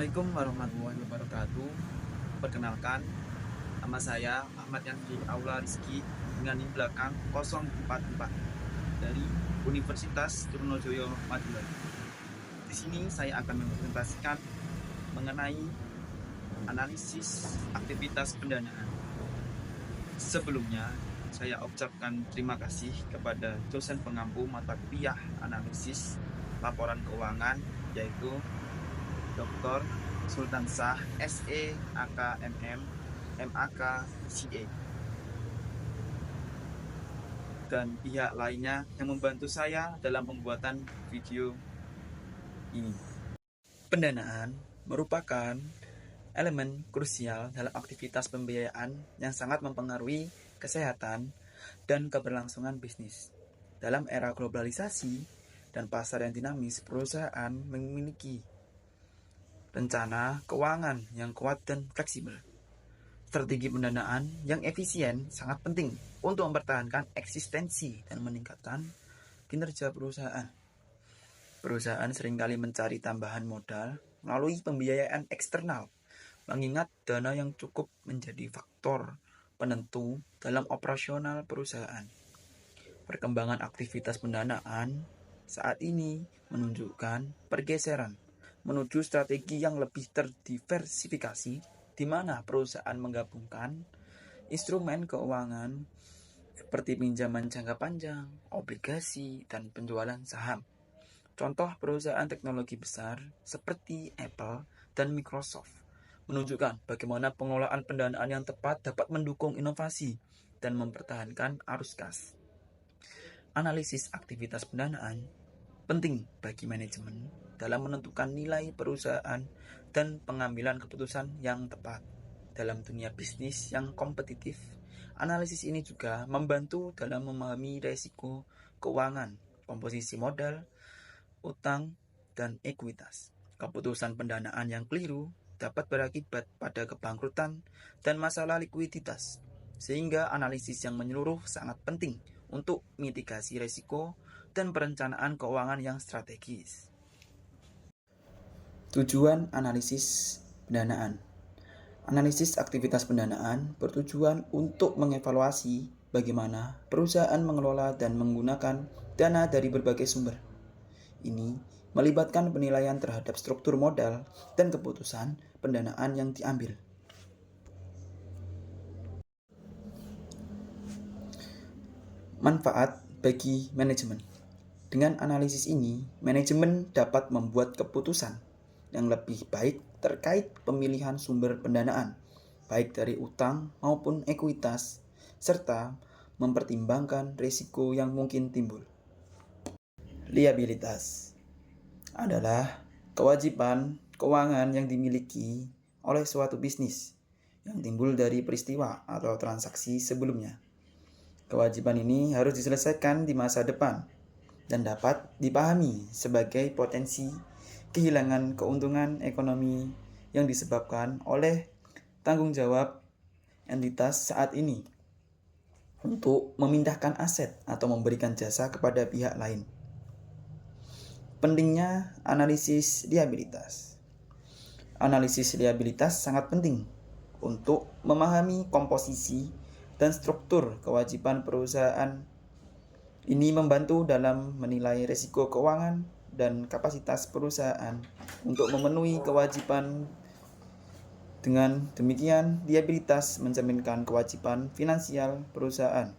Assalamualaikum warahmatullahi wabarakatuh. Perkenalkan, nama saya Ahmad Yanfi Aula Rizky dengan NIM belakang 044 dari Universitas Trunojoyo Madura. Di sini saya akan mempresentasikan mengenai analisis aktivitas pendanaan. Sebelumnya, saya ucapkan terima kasih kepada dosen pengampu mata kuliah analisis laporan keuangan, yaitu Dr. Sultan Shah, SE, AKMM, MAK, CA, dan pihak lainnya yang membantu saya dalam pembuatan video ini. Pendanaan merupakan elemen krusial dalam aktivitas pembiayaan yang sangat mempengaruhi kesehatan dan keberlangsungan bisnis. Dalam era globalisasi dan pasar yang dinamis, perusahaan memiliki rencana keuangan yang kuat dan fleksibel. Strategi pendanaan yang efisien sangat penting untuk mempertahankan eksistensi dan meningkatkan kinerja perusahaan. Perusahaan seringkali mencari tambahan modal melalui pembiayaan eksternal, mengingat dana yang cukup menjadi faktor penentu dalam operasional perusahaan. Perkembangan aktivitas pendanaan saat ini menunjukkan pergeseran menuju strategi yang lebih terdiversifikasi, di mana perusahaan menggabungkan instrumen keuangan seperti pinjaman jangka panjang, obligasi, dan penjualan saham. Contoh perusahaan teknologi besar seperti Apple dan Microsoft menunjukkan bagaimana pengelolaan pendanaan yang tepat dapat mendukung inovasi dan mempertahankan arus kas. Analisis aktivitas pendanaan penting bagi manajemen dalam menentukan nilai perusahaan dan pengambilan keputusan yang tepat. Dalam dunia bisnis yang kompetitif, analisis ini juga membantu dalam memahami risiko keuangan, komposisi modal, utang, dan ekuitas. Keputusan pendanaan yang keliru dapat berakibat pada kebangkrutan dan masalah likuiditas, sehingga analisis yang menyeluruh sangat penting untuk mitigasi risiko dan perencanaan keuangan yang strategis. Tujuan analisis pendanaan. Analisis aktivitas pendanaan bertujuan untuk mengevaluasi bagaimana perusahaan mengelola dan menggunakan dana dari berbagai sumber. Ini melibatkan penilaian terhadap struktur modal dan keputusan pendanaan yang diambil. Manfaat bagi manajemen. Dengan analisis ini, manajemen dapat membuat keputusan yang lebih baik terkait pemilihan sumber pendanaan, baik dari utang maupun ekuitas, serta mempertimbangkan risiko yang mungkin timbul. Liabilitas adalah kewajiban keuangan yang dimiliki oleh suatu bisnis yang timbul dari peristiwa atau transaksi sebelumnya. Kewajiban ini harus diselesaikan di masa depan dan dapat dipahami sebagai potensi kehilangan keuntungan ekonomi yang disebabkan oleh tanggung jawab entitas saat ini untuk memindahkan aset atau memberikan jasa kepada pihak lain. Pentingnya analisis liabilitas. Analisis liabilitas sangat penting untuk memahami komposisi dan struktur kewajiban perusahaan. Ini membantu dalam menilai risiko keuangan dan kapasitas perusahaan untuk memenuhi kewajiban. Dengan demikian, liabilitas mencerminkan kewajiban finansial perusahaan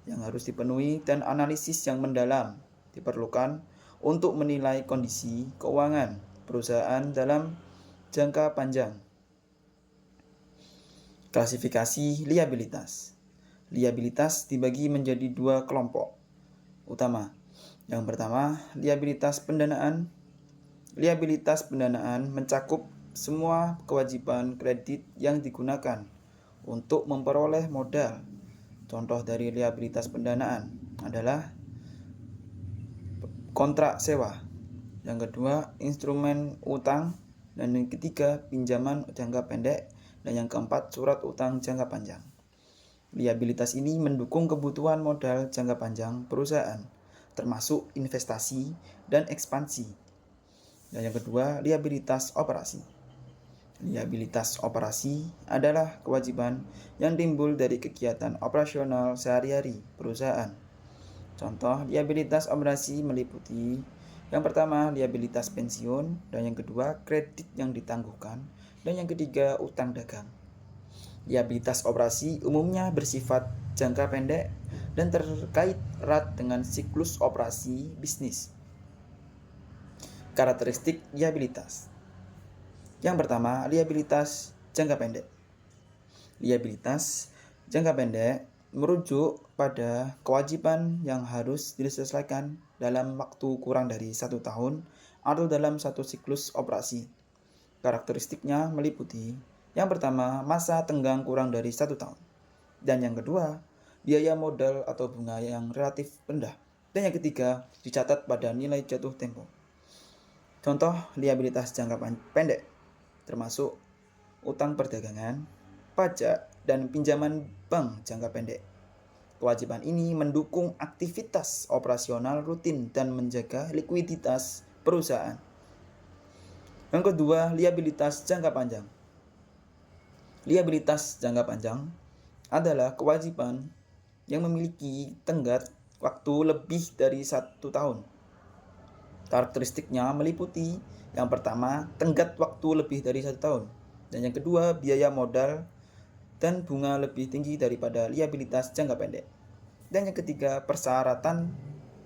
yang harus dipenuhi dan analisis yang mendalam diperlukan untuk menilai kondisi keuangan perusahaan dalam jangka panjang. Klasifikasi liabilitas. Liabilitas dibagi menjadi dua kelompok utama. Yang pertama, liabilitas pendanaan. Liabilitas pendanaan mencakup semua kewajiban kredit yang digunakan untuk memperoleh modal. Contoh dari liabilitas pendanaan adalah kontrak sewa. Yang kedua, instrumen utang. Dan yang ketiga, pinjaman jangka pendek. Dan yang keempat, surat utang jangka panjang. Liabilitas ini mendukung kebutuhan modal jangka panjang perusahaan, termasuk investasi dan ekspansi. Dan yang kedua, liabilitas operasi. Liabilitas operasi adalah kewajiban yang timbul dari kegiatan operasional sehari-hari perusahaan. Contoh liabilitas operasi meliputi yang pertama liabilitas pensiun, dan yang kedua kredit yang ditangguhkan, dan yang ketiga utang dagang. Liabilitas operasi umumnya bersifat jangka pendek dan terkait erat dengan siklus operasi bisnis. Karakteristik liabilitas. Yang pertama, liabilitas jangka pendek. Liabilitas jangka pendek merujuk pada kewajiban yang harus diselesaikan dalam waktu kurang dari 1 tahun atau dalam satu siklus operasi. Karakteristiknya meliputi yang pertama, masa tenggang kurang dari 1 tahun. Dan yang kedua, biaya modal atau bunga yang relatif rendah. Dan yang ketiga, dicatat pada nilai jatuh tempo. Contoh liabilitas jangka pendek termasuk utang perdagangan, pajak, dan pinjaman bank jangka pendek. Kewajiban ini mendukung aktivitas operasional rutin dan menjaga likuiditas perusahaan. Yang kedua, liabilitas jangka panjang. Liabilitas jangka panjang adalah kewajiban yang memiliki tenggat waktu lebih dari 1 tahun. Karakteristiknya meliputi yang pertama, tenggat waktu lebih dari 1 tahun. Dan yang kedua, biaya modal dan bunga lebih tinggi daripada liabilitas jangka pendek. Dan yang ketiga, persyaratan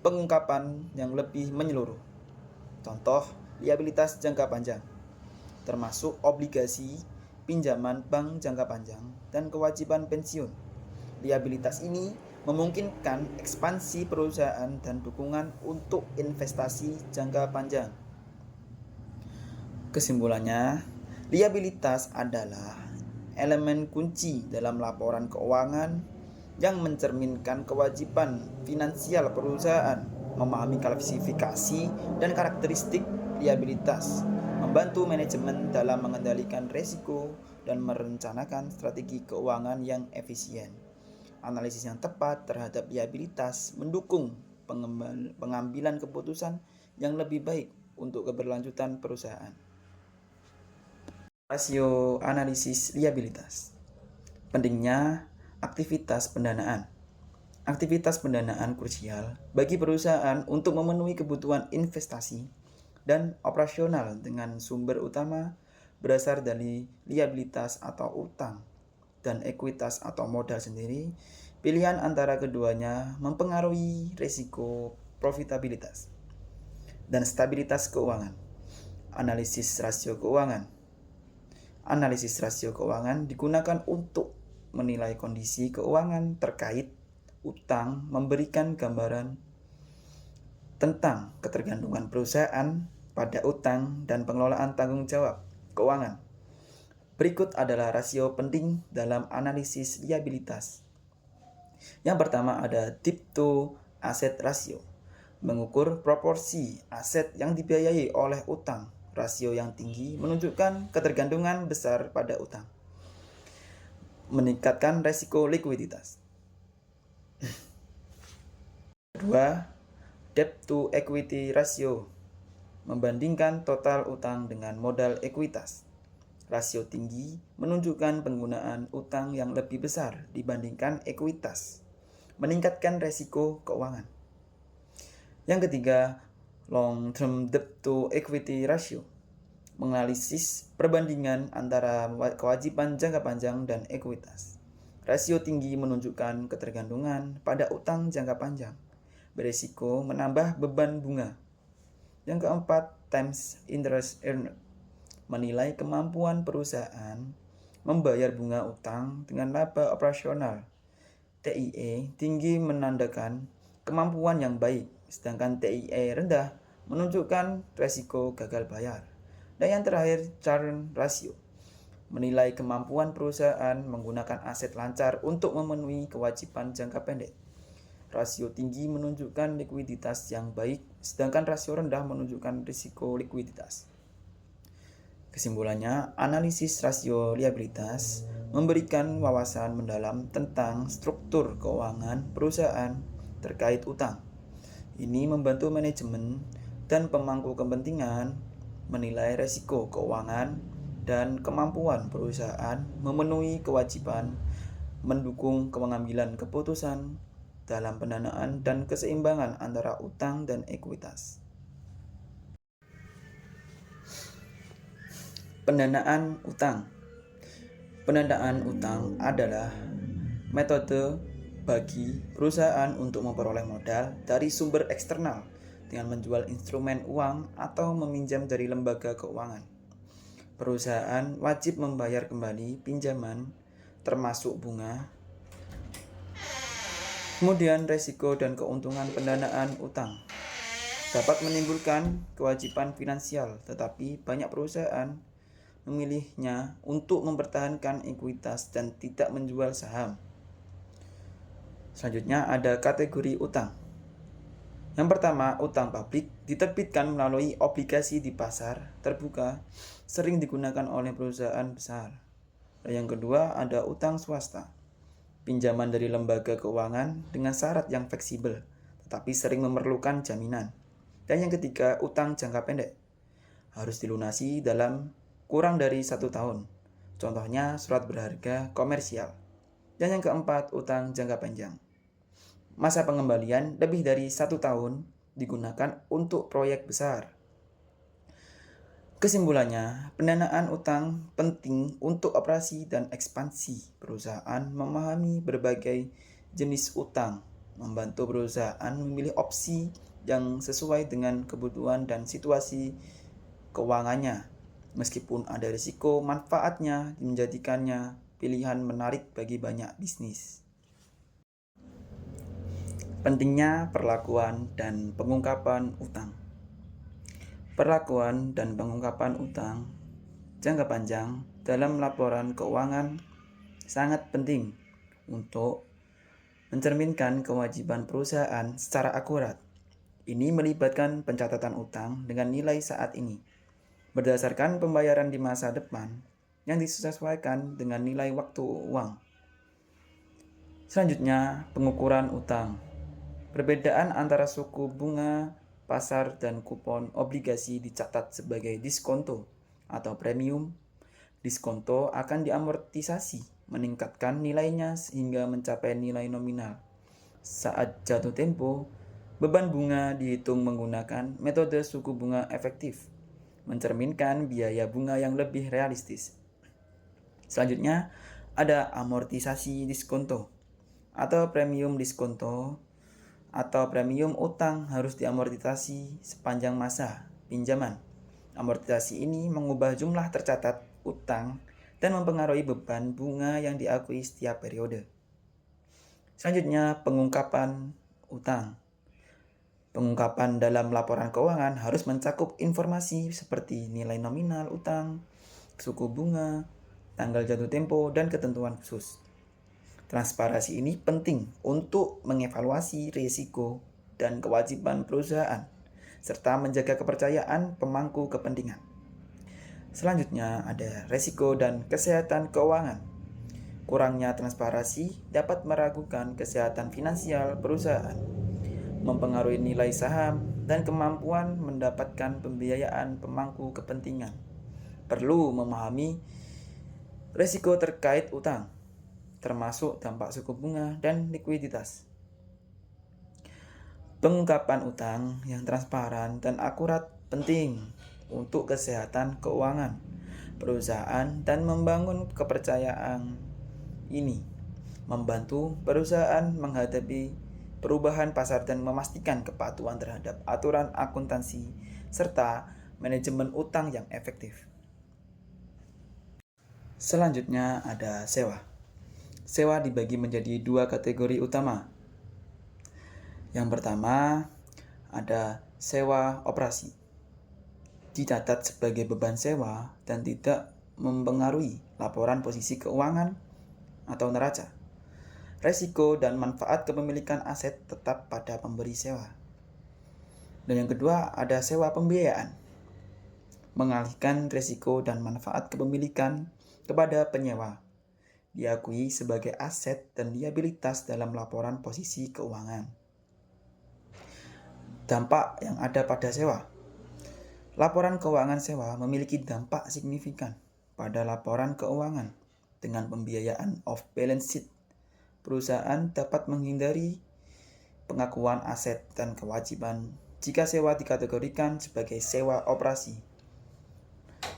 pengungkapan yang lebih menyeluruh. Contoh, liabilitas jangka panjang termasuk obligasi, pinjaman bank jangka panjang, dan kewajiban pensiun. Liabilitas ini memungkinkan ekspansi perusahaan dan dukungan untuk investasi jangka panjang. Kesimpulannya, liabilitas adalah elemen kunci dalam laporan keuangan yang mencerminkan kewajiban finansial perusahaan. Memahami klasifikasi dan karakteristik liabilitas membantu manajemen dalam mengendalikan risiko dan merencanakan strategi keuangan yang efisien. Analisis yang tepat terhadap liabilitas mendukung pengambilan keputusan yang lebih baik untuk keberlanjutan perusahaan. Rasio analisis liabilitas. Pentingnya aktivitas pendanaan. Aktivitas pendanaan krusial bagi perusahaan untuk memenuhi kebutuhan investasi dan operasional dengan sumber utama berasal dari liabilitas atau utang dan ekuitas atau modal sendiri. Pilihan antara keduanya mempengaruhi risiko profitabilitas dan stabilitas keuangan. Analisis rasio keuangan. Analisis rasio keuangan digunakan untuk menilai kondisi keuangan terkait utang, memberikan gambaran tentang ketergantungan perusahaan pada utang dan pengelolaan tanggung jawab keuangan. Berikut adalah rasio penting dalam analisis liabilitas. Yang pertama ada debt to asset ratio, mengukur proporsi aset yang dibiayai oleh utang. Rasio yang tinggi menunjukkan ketergantungan besar pada utang, meningkatkan resiko likuiditas. Kedua, debt to equity ratio, membandingkan total utang dengan modal ekuitas. Rasio tinggi menunjukkan penggunaan utang yang lebih besar dibandingkan ekuitas, meningkatkan resiko keuangan. Yang ketiga, long term debt to equity ratio, menganalisis perbandingan antara kewajiban jangka panjang dan ekuitas. Rasio tinggi menunjukkan ketergantungan pada utang jangka panjang, beresiko menambah beban bunga. Yang keempat, times interest earned, menilai kemampuan perusahaan membayar bunga utang dengan laba operasional. TIE tinggi menandakan kemampuan yang baik, sedangkan TIE rendah menunjukkan resiko gagal bayar. Dan yang terakhir, churn ratio, menilai kemampuan perusahaan menggunakan aset lancar untuk memenuhi kewajiban jangka pendek. Rasio tinggi menunjukkan likuiditas yang baik, sedangkan rasio rendah menunjukkan risiko likuiditas. Kesimpulannya, analisis rasio liabilitas memberikan wawasan mendalam tentang struktur keuangan perusahaan terkait utang. Ini membantu manajemen dan pemangku kepentingan menilai risiko keuangan dan kemampuan perusahaan memenuhi kewajiban mendukung pengambilan keputusan dalam pendanaan dan keseimbangan antara utang dan ekuitas. Pendanaan utang. Pendanaan utang adalah metode bagi perusahaan untuk memperoleh modal dari sumber eksternal dengan menjual instrumen uang atau meminjam dari lembaga keuangan. Perusahaan wajib membayar kembali pinjaman termasuk bunga. Kemudian resiko dan keuntungan pendanaan utang dapat menimbulkan kewajiban finansial, tetapi banyak perusahaan memilihnya untuk mempertahankan ekuitas dan tidak menjual saham. Selanjutnya ada kategori utang. Yang pertama, utang publik diterbitkan melalui obligasi di pasar terbuka, sering digunakan oleh perusahaan besar. Dan yang kedua ada utang swasta. Pinjaman dari lembaga keuangan dengan syarat yang fleksibel, tetapi sering memerlukan jaminan. Dan yang ketiga, utang jangka pendek. Harus dilunasi dalam kurang dari 1 tahun. Contohnya surat berharga komersial. Dan yang keempat, utang jangka panjang. Masa pengembalian lebih dari 1 tahun digunakan untuk proyek besar. Kesimpulannya, pendanaan utang penting untuk operasi dan ekspansi perusahaan. Memahami berbagai jenis utang membantu perusahaan memilih opsi yang sesuai dengan kebutuhan dan situasi keuangannya. Meskipun ada risiko, manfaatnya menjadikannya pilihan menarik bagi banyak bisnis. Pentingnya perlakuan dan pengungkapan utang. Perlakuan dan pengungkapan utang jangka panjang dalam laporan keuangan sangat penting untuk mencerminkan kewajiban perusahaan secara akurat. Ini melibatkan pencatatan utang dengan nilai saat ini, berdasarkan pembayaran di masa depan yang disesuaikan dengan nilai waktu uang. Selanjutnya, pengukuran utang. Perbedaan antara suku bunga pasar dan kupon obligasi dicatat sebagai diskonto atau premium. Diskonto akan diamortisasi, meningkatkan nilainya sehingga mencapai nilai nominal. Saat jatuh tempo, beban bunga dihitung menggunakan metode suku bunga efektif, mencerminkan biaya bunga yang lebih realistis. Selanjutnya, ada amortisasi diskonto atau premium diskonto atau premium utang harus diamortisasi sepanjang masa pinjaman. Amortisasi ini mengubah jumlah tercatat utang dan mempengaruhi beban bunga yang diakui setiap periode. Selanjutnya, pengungkapan utang. Pengungkapan dalam laporan keuangan harus mencakup informasi seperti nilai nominal utang, suku bunga, tanggal jatuh tempo, dan ketentuan khusus. Transparansi ini penting untuk mengevaluasi risiko dan kewajiban perusahaan, serta menjaga kepercayaan pemangku kepentingan. Selanjutnya ada risiko dan kesehatan keuangan. Kurangnya transparansi dapat meragukan kesehatan finansial perusahaan, mempengaruhi nilai saham, dan kemampuan mendapatkan pembiayaan pemangku kepentingan. Perlu memahami risiko terkait utang, termasuk dampak suku bunga dan likuiditas. Pengungkapan utang yang transparan dan akurat penting untuk kesehatan keuangan perusahaan dan membangun kepercayaan ini. Membantu perusahaan menghadapi perubahan pasar dan memastikan kepatuhan terhadap aturan akuntansi serta manajemen utang yang efektif. Selanjutnya ada sewa. Sewa dibagi menjadi 2 kategori utama. Yang pertama ada sewa operasi. Dicatat sebagai beban sewa dan tidak mempengaruhi laporan posisi keuangan atau neraca. Resiko dan manfaat kepemilikan aset tetap pada pemberi sewa. Dan yang kedua ada sewa pembiayaan. Mengalihkan resiko dan manfaat kepemilikan kepada penyewa. Diakui sebagai aset dan liabilitas dalam laporan posisi keuangan. Dampak yang ada pada sewa. Laporan keuangan sewa memiliki dampak signifikan pada laporan keuangan. Dengan pembiayaan off balance sheet, perusahaan dapat menghindari pengakuan aset dan kewajiban jika sewa dikategorikan sebagai sewa operasi.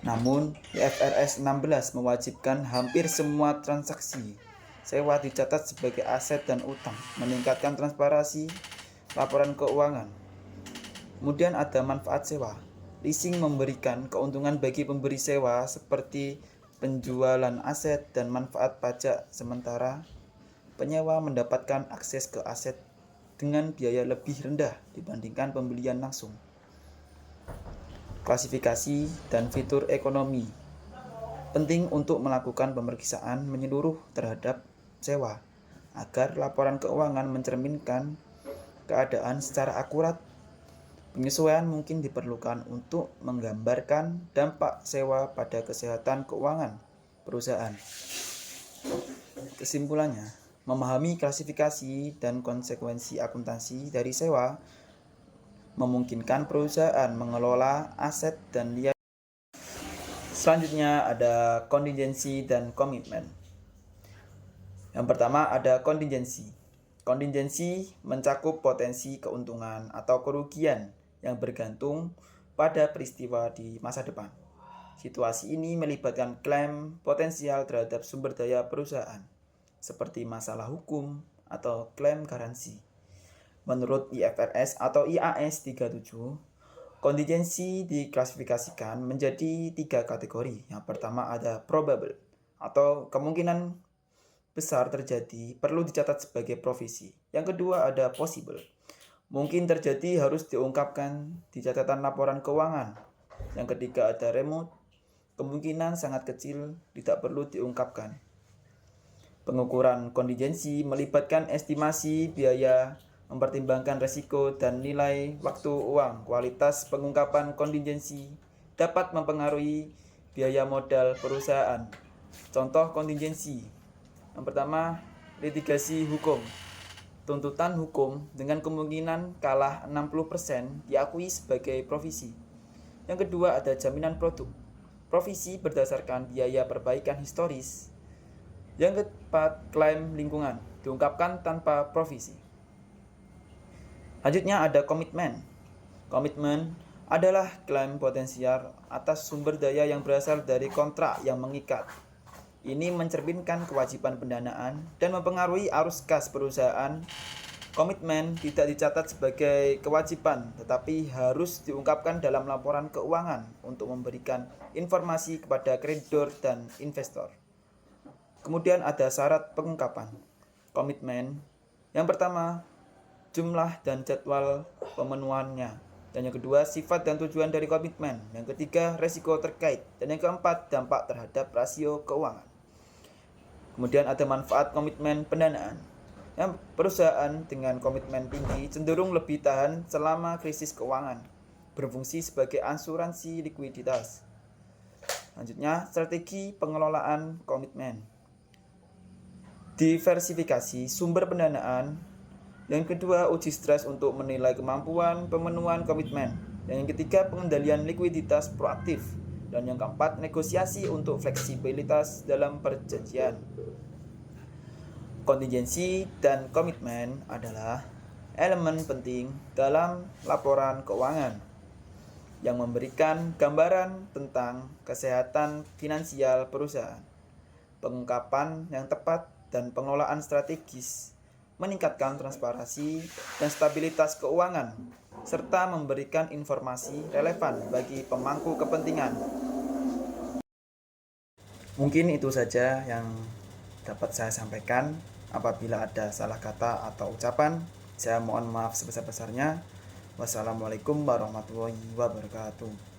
Namun, IFRS 16 mewajibkan hampir semua transaksi sewa dicatat sebagai aset dan utang, meningkatkan transparansi laporan keuangan. Kemudian ada manfaat sewa. Leasing memberikan keuntungan bagi pemberi sewa seperti penjualan aset dan manfaat pajak, sementara penyewa mendapatkan akses ke aset dengan biaya lebih rendah dibandingkan pembelian langsung. Klasifikasi dan fitur ekonomi penting untuk melakukan pemeriksaan menyeluruh terhadap sewa agar laporan keuangan mencerminkan keadaan secara akurat. Penyesuaian mungkin diperlukan untuk menggambarkan dampak sewa pada kesehatan keuangan perusahaan. Kesimpulannya, memahami klasifikasi dan konsekuensi akuntansi dari sewa memungkinkan perusahaan mengelola aset dan liabilitas. Selanjutnya ada kontingensi dan komitmen. Yang pertama ada kontingensi. Kontingensi mencakup potensi keuntungan atau kerugian yang bergantung pada peristiwa di masa depan. Situasi ini melibatkan klaim potensial terhadap sumber daya perusahaan, seperti masalah hukum atau klaim garansi. Menurut IFRS atau IAS 37, kontingensi diklasifikasikan menjadi 3 kategori. Yang pertama ada probable atau kemungkinan besar terjadi, perlu dicatat sebagai provisi. Yang kedua ada possible, mungkin terjadi, harus diungkapkan di catatan laporan keuangan. Yang ketiga ada remote, kemungkinan sangat kecil, tidak perlu diungkapkan. Pengukuran kontingensi melibatkan estimasi biaya, mempertimbangkan risiko dan nilai waktu uang. Kualitas pengungkapan kontingensi dapat mempengaruhi biaya modal perusahaan. Contoh kontingensi. Yang pertama, litigasi hukum. Tuntutan hukum dengan kemungkinan kalah 60% diakui sebagai provisi. Yang kedua ada jaminan produk. Provisi berdasarkan biaya perbaikan historis. Yang keempat, klaim lingkungan, diungkapkan tanpa provisi. Selanjutnya ada komitmen. Komitmen adalah klaim potensial atas sumber daya yang berasal dari kontrak yang mengikat. Ini mencerminkan kewajiban pendanaan dan mempengaruhi arus kas perusahaan. Komitmen tidak dicatat sebagai kewajiban, tetapi harus diungkapkan dalam laporan keuangan untuk memberikan informasi kepada kreditor dan investor. Kemudian ada syarat pengungkapan komitmen. Yang pertama, jumlah dan jadwal pemenuhannya. Dan yang kedua, sifat dan tujuan dari komitmen. Yang ketiga, resiko terkait. Dan yang keempat, dampak terhadap rasio keuangan. Kemudian ada manfaat komitmen pendanaan. Yang perusahaan dengan komitmen tinggi cenderung lebih tahan selama krisis keuangan, berfungsi sebagai asuransi likuiditas. Selanjutnya, strategi pengelolaan komitmen. Diversifikasi sumber pendanaan. Yang kedua, uji stres untuk menilai kemampuan pemenuhan komitmen. Dan yang ketiga, pengendalian likuiditas proaktif. Dan yang keempat, negosiasi untuk fleksibilitas dalam perjanjian. Kontingensi dan komitmen adalah elemen penting dalam laporan keuangan yang memberikan gambaran tentang kesehatan finansial perusahaan. Pengungkapan yang tepat dan pengelolaan strategis meningkatkan transparansi dan stabilitas keuangan, serta memberikan informasi relevan bagi pemangku kepentingan. Mungkin itu saja yang dapat saya sampaikan. Apabila ada salah kata atau ucapan, saya mohon maaf sebesar-besarnya. Wassalamualaikum warahmatullahi wabarakatuh.